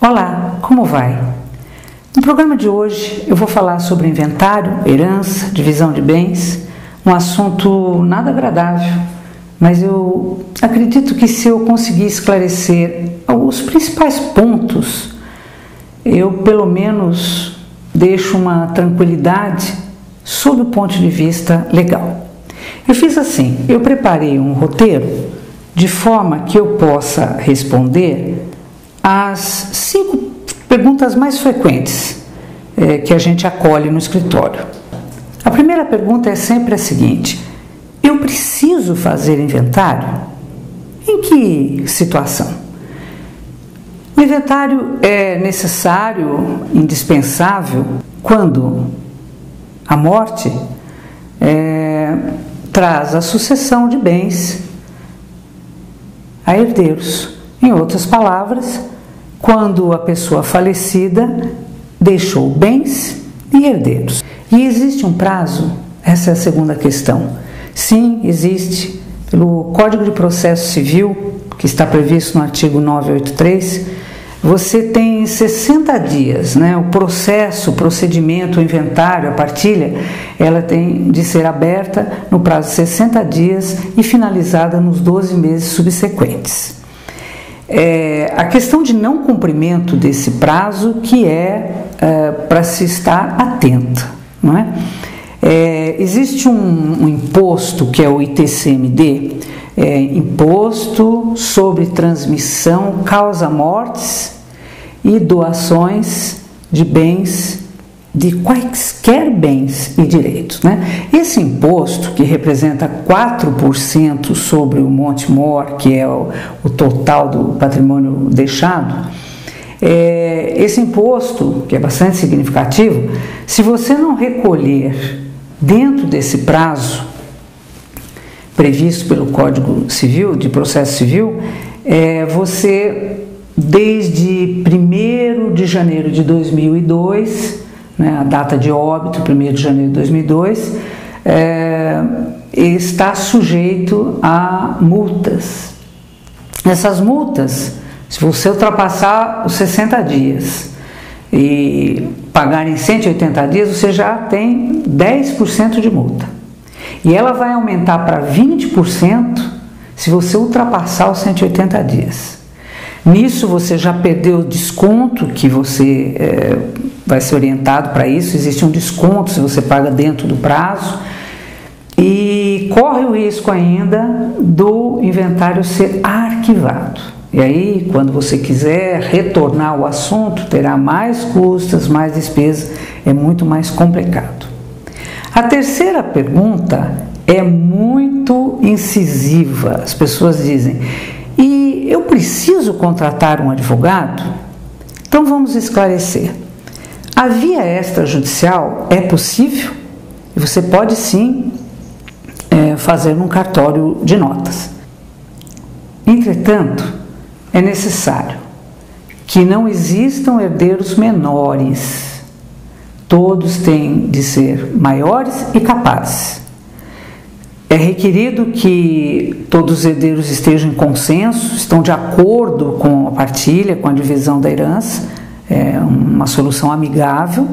Olá, como vai? No programa de hoje eu vou falar sobre inventário, herança, divisão de bens, um assunto nada agradável, mas eu acredito que se eu conseguir esclarecer os principais pontos, eu pelo menos deixo uma tranquilidade sob o ponto de vista legal. Eu fiz assim, eu preparei um roteiro de forma que eu possa responder as 5 perguntas mais frequentes que a gente acolhe no escritório. A primeira pergunta é sempre a seguinte: eu preciso fazer inventário? Em que situação? O inventário é necessário, indispensável, quando a morte traz a sucessão de bens a herdeiros. Em outras palavras, quando a pessoa falecida deixou bens e herdeiros. E existe um prazo? Essa é a segunda questão. Sim, existe. Pelo Código de Processo Civil, que está previsto no artigo 983, você tem 60 dias, né? O procedimento, o inventário, a partilha, ela tem de ser aberta no prazo de 60 dias e finalizada nos 12 meses subsequentes. A questão de não cumprimento desse prazo que para se estar atento, não é? Existe um imposto que é o ITCMD, Imposto sobre Transmissão, Causa-Mortes e Doações de Bens, de quaisquer bens e direitos, né? Esse imposto, que representa 4% sobre o Monte Mor, que é o total do patrimônio deixado, esse imposto, que é bastante significativo, se você não recolher dentro desse prazo previsto pelo Código Civil, de Processo Civil, você, desde 1º de janeiro de 2002, né, a data de óbito, 1º de janeiro de 2002, está sujeito a multas. Essas multas, se você ultrapassar os 60 dias e pagar em 180 dias, você já tem 10% de multa. E ela vai aumentar para 20% se você ultrapassar os 180 dias. Nisso você já perdeu o desconto, que você vai ser orientado para isso. Existe um desconto se você paga dentro do prazo, e corre o risco ainda do inventário ser arquivado. E aí, quando você quiser retornar ao assunto, terá mais custas, mais despesas, é muito mais complicado. A terceira pergunta é muito incisiva. As pessoas dizem: e eu preciso contratar um advogado? Então vamos esclarecer. A via extrajudicial é possível e você pode sim fazer num cartório de notas. Entretanto, é necessário que não existam herdeiros menores. Todos têm de ser maiores e capazes. É requerido que todos os herdeiros estejam em consenso, estão de acordo com a partilha, com a divisão da herança, uma solução amigável,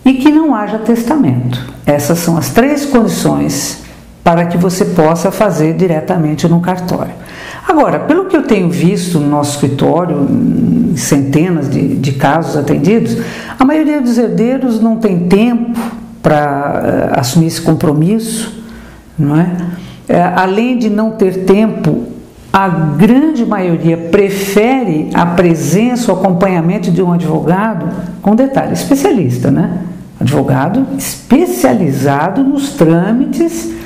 e que não haja testamento. Essas são as 3 condições para que você possa fazer diretamente no cartório. Agora, pelo que eu tenho visto no nosso escritório, centenas de casos atendidos, a maioria dos herdeiros não tem tempo para assumir esse compromisso, não é? Além de não ter tempo, a grande maioria prefere a presença, o acompanhamento de um advogado, com detalhe, especialista, né? Advogado especializado nos trâmites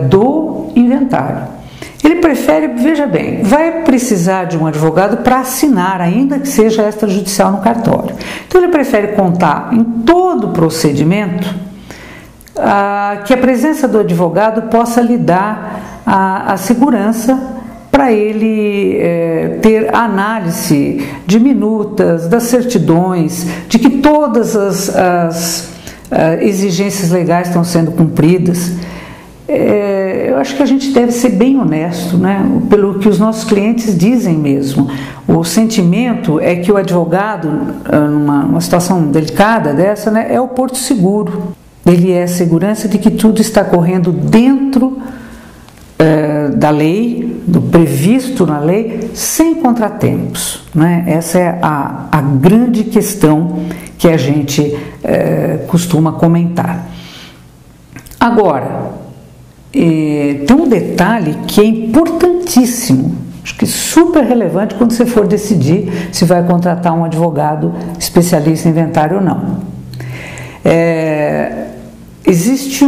do inventário. Ele prefere, veja bem, vai precisar de um advogado para assinar, ainda que seja extrajudicial no cartório. Então ele prefere contar em todo o procedimento que a presença do advogado possa lhe dar a segurança para ele ter análise de minutas, das certidões, de que todas as exigências legais estão sendo cumpridas. eu acho que a gente deve ser bem honesto, né? Pelo que os nossos clientes dizem mesmo. O sentimento é que o advogado, numa situação delicada dessa, né, é o porto seguro. Ele é a segurança de que tudo está correndo dentro da lei, do previsto na lei, sem contratempos, né? Essa é a grande questão que a gente costuma comentar. Agora, tem um detalhe que é importantíssimo, acho que super relevante quando você for decidir se vai contratar um advogado especialista em inventário ou não. Existe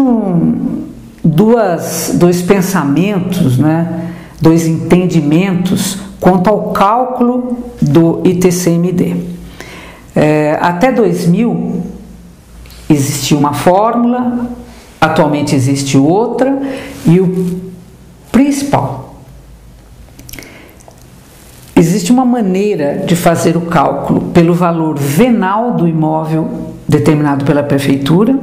dois pensamentos, né, dois entendimentos quanto ao cálculo do ITCMD. Até 2000 existia uma fórmula, atualmente existe outra, e o principal, existe uma maneira de fazer o cálculo pelo valor venal do imóvel determinado pela prefeitura,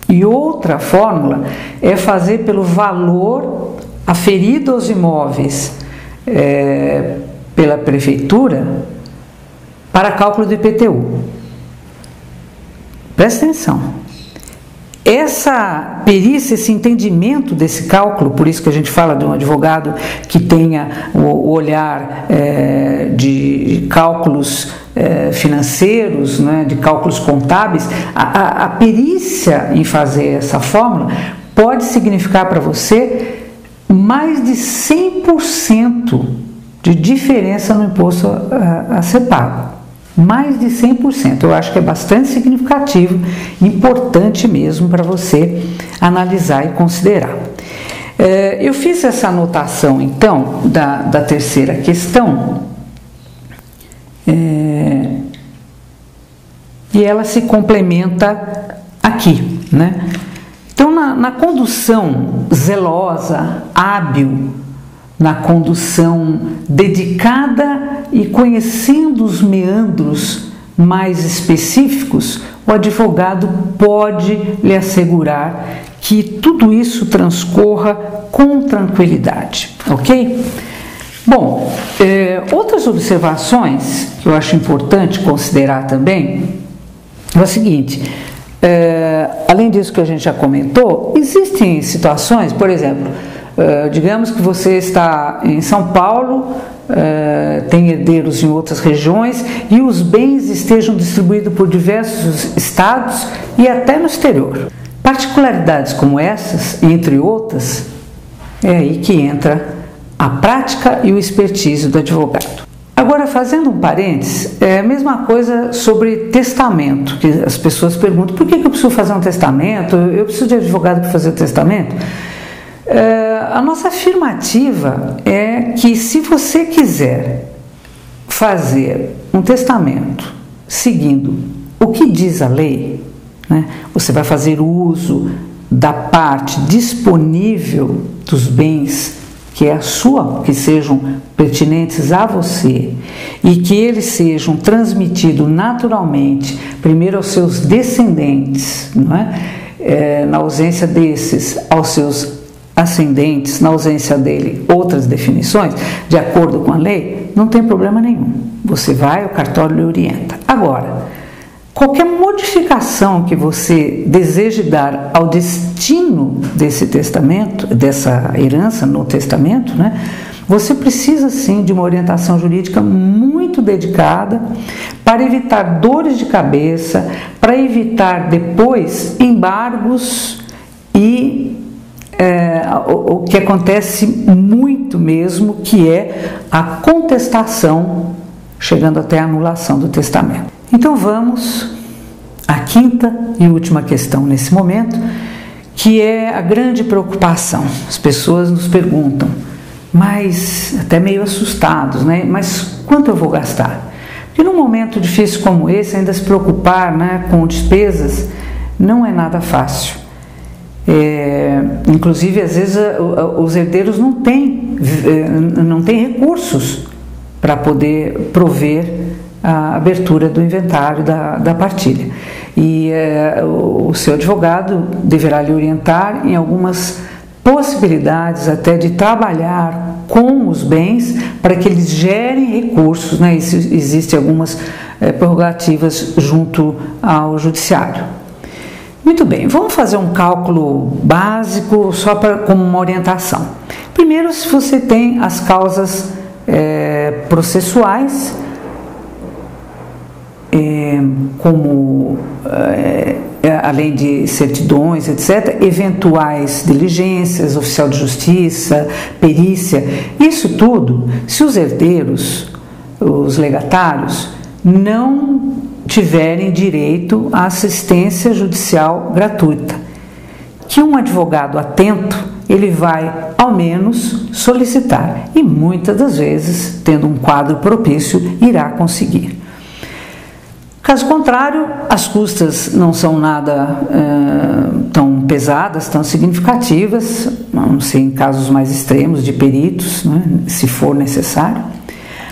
e outra fórmula é fazer pelo valor aferido aos imóveis pela prefeitura para cálculo do IPTU. Presta atenção. Essa perícia, esse entendimento desse cálculo, por isso que a gente fala de um advogado que tenha o olhar de cálculos financeiros, né, de cálculos contábeis, a perícia em fazer essa fórmula pode significar para você mais de 100% de diferença no imposto a ser pago. Mais de 100%, eu acho que é bastante significativo, importante mesmo para você analisar e considerar. Eu fiz essa anotação então da terceira questão, e ela se complementa aqui, né? Então, na condução zelosa, hábil, na condução dedicada e conhecendo os meandros mais específicos, o advogado pode lhe assegurar que tudo isso transcorra com tranquilidade, ok? Bom, outras observações que eu acho importante considerar também é o seguinte: além disso que a gente já comentou, existem situações, por exemplo, digamos que você está em São Paulo, tem herdeiros em outras regiões e os bens estejam distribuídos por diversos estados e até no exterior. Particularidades como essas, entre outras, é aí que entra a prática e o expertise do advogado. Agora, fazendo um parênteses, é a mesma coisa sobre testamento, que as pessoas perguntam: por que eu preciso fazer um testamento? Eu preciso de advogado para fazer o testamento? A nossa afirmativa é que, se você quiser fazer um testamento seguindo o que diz a lei, né, você vai fazer uso da parte disponível dos bens que é a sua, que sejam pertinentes a você e que eles sejam transmitidos naturalmente, primeiro aos seus descendentes, não é? Na ausência desses, aos seus ascendentes, na ausência dele, outras definições, de acordo com a lei, não tem problema nenhum. Você vai, o cartório lhe orienta. Agora, qualquer modificação que você deseje dar ao destino desse testamento, dessa herança no testamento, né, você precisa sim de uma orientação jurídica muito dedicada para evitar dores de cabeça, para evitar depois embargos e o que acontece muito mesmo, que é a contestação, chegando até a anulação do testamento. Então vamos à quinta e última questão nesse momento, que é a grande preocupação. As pessoas nos perguntam, mas até meio assustados, né? Mas quanto eu vou gastar? Porque num momento difícil como esse, ainda se preocupar, né, com despesas não é nada fácil. Inclusive, às vezes, os herdeiros não têm recursos para poder prover a abertura do inventário da partilha. E o seu advogado deverá lhe orientar em algumas possibilidades até de trabalhar com os bens para que eles gerem recursos, né? Existem algumas prerrogativas junto ao judiciário. Muito bem, vamos fazer um cálculo básico só como uma orientação. Primeiro, se você tem as causas processuais, como além de certidões, etc., eventuais diligências, oficial de justiça, perícia, isso tudo, se os herdeiros, os legatários, não tiverem direito à assistência judicial gratuita, que um advogado atento, ele vai ao menos solicitar e muitas das vezes, tendo um quadro propício, irá conseguir. Caso contrário, as custas não são nada tão pesadas, tão significativas, a não ser em casos mais extremos de peritos, né, se for necessário.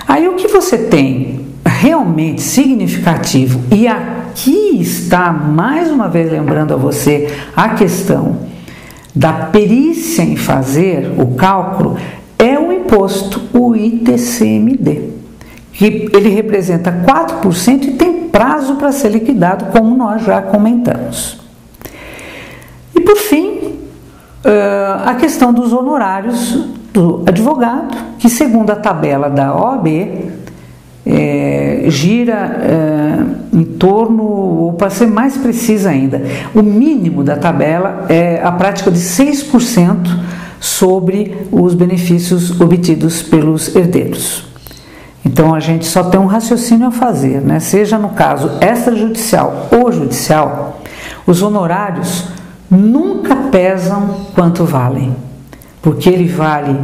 Aí o que você tem realmente significativo, e aqui está mais uma vez lembrando a você a questão da perícia em fazer o cálculo, é o imposto, o ITCMD, que ele representa 4% e tem prazo para ser liquidado, como nós já comentamos. E por fim, a questão dos honorários do advogado, que segundo a tabela da OAB, gira em torno, ou para ser mais precisa ainda, o mínimo da tabela é a prática de 6% sobre os benefícios obtidos pelos herdeiros. Então a gente só tem um raciocínio a fazer, né? Seja no caso extrajudicial ou judicial, os honorários nunca pesam quanto valem, porque ele vale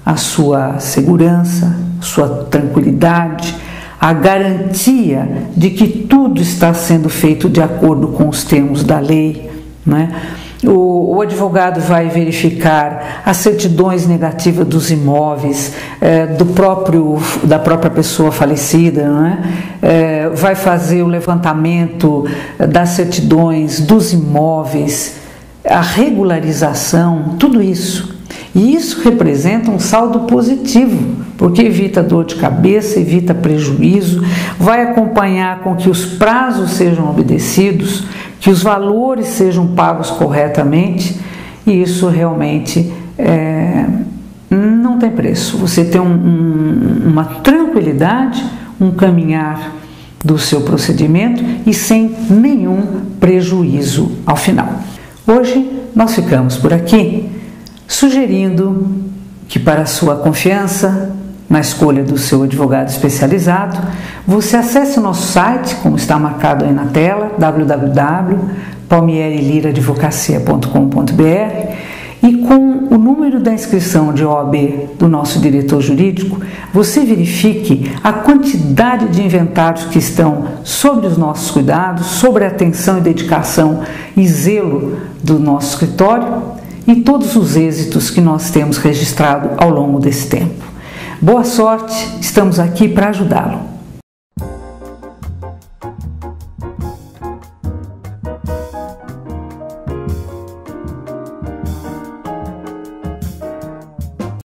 a sua segurança, sua tranquilidade, a garantia de que tudo está sendo feito de acordo com os termos da lei, né? O advogado vai verificar as certidões negativas dos imóveis, da própria pessoa falecida, né? Vai fazer o levantamento das certidões dos imóveis, a regularização, tudo isso. E isso representa um saldo positivo, porque evita dor de cabeça, evita prejuízo, vai acompanhar com que os prazos sejam obedecidos, que os valores sejam pagos corretamente, e isso realmente não tem preço. Você tem uma tranquilidade, um caminhar do seu procedimento e sem nenhum prejuízo ao final. Hoje nós ficamos por aqui, sugerindo que, para a sua confiança na escolha do seu advogado especializado, você acesse o nosso site, como está marcado aí na tela, www.palmiereliraadvocacia.com.br, e com o número da inscrição de OAB do nosso diretor jurídico, você verifique a quantidade de inventários que estão sob os nossos cuidados, sobre a atenção e dedicação e zelo do nosso escritório, e todos os êxitos que nós temos registrado ao longo desse tempo. Boa sorte, estamos aqui para ajudá-lo.